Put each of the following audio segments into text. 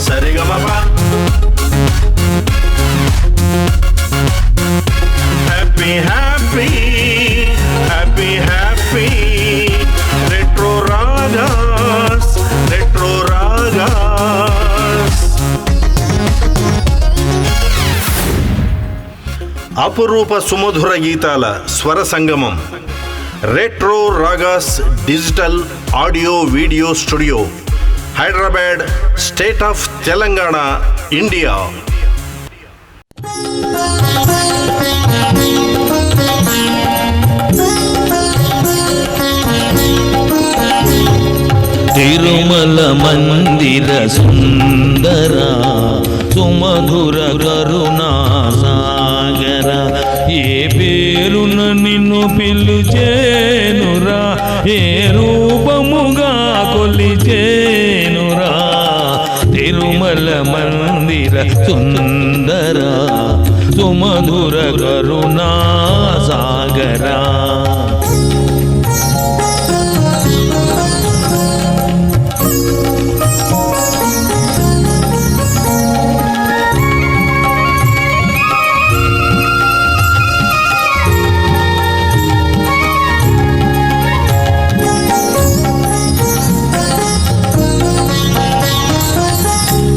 Sa Re Ga Ma Pa happy happy happy happy retro ragas retro ragas. అపురూప సుమధుర గీతాల స్వర సంగమం retro ragas digital audio video studio, Hyderabad, state of Telangana, India. తిరుమల మందిర సుందర సుమధుర కరుణా సాగర, ఏ పేరున నిన్ను పిలిచేనురా, ఏ రూపముగా కొలిచేనురా. తిరుమల మందిర సుందర సుమధుర కరుణా సాగరా.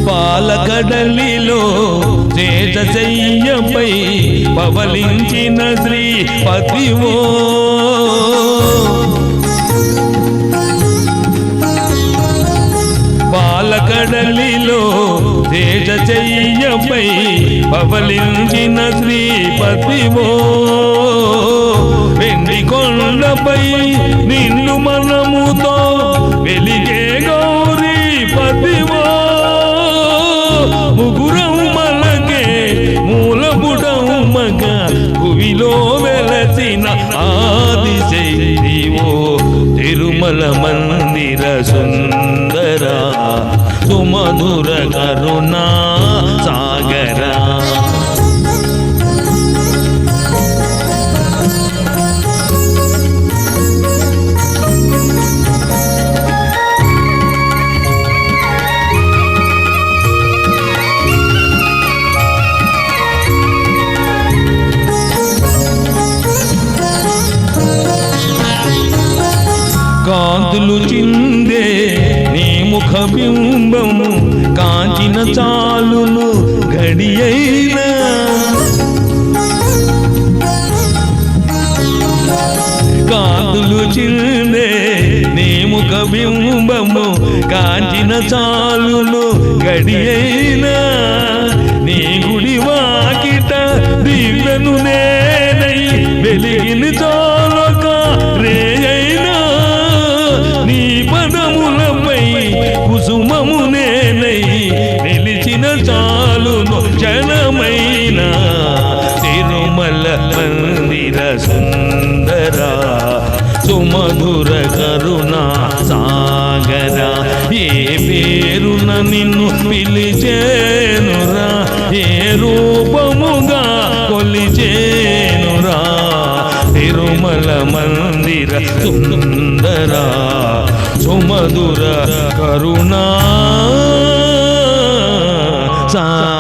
పాలకడలిలో చేత చెయ్యపై పవలించిన శ్రీపతివో, పాలకడలిలో చేత చెయ్యపై పవలించిన శ్రీపతివో, వెండి కొండపై నిన్ను మనముతో వెలిగే గౌరీపతివో, ముగురమ్మలకే మూలపుటమ్మగా భువిలో వెలసిన ఆదిశైలివో. తిరుమల మందిర సుందర సుమధుర కరుణా సాగరా. కాంతులు చిందే నీ ముఖ బింబము కాంచిన చాలును గడియైనా, కాంతులు చిందే నీ ముఖ బింబము కాంచిన చాలును గడియైనా. నీ గుడి వాకిట దివ్యను నేనై వెలిగిన చాలక రేయైనా, నీ పదములపై కుసుమము నేనై నిలిచిన చాలును జనమైన. తిరుమల మందిర సుందర సుమధుర కరుణా సాగర, ఏ పేరున నిన్ను పిలిచేనురా, ఏ రూపముగా కొలిచేనురా. తిరుమల మందిర సుందర సుమధుర కరుణా సాగరా.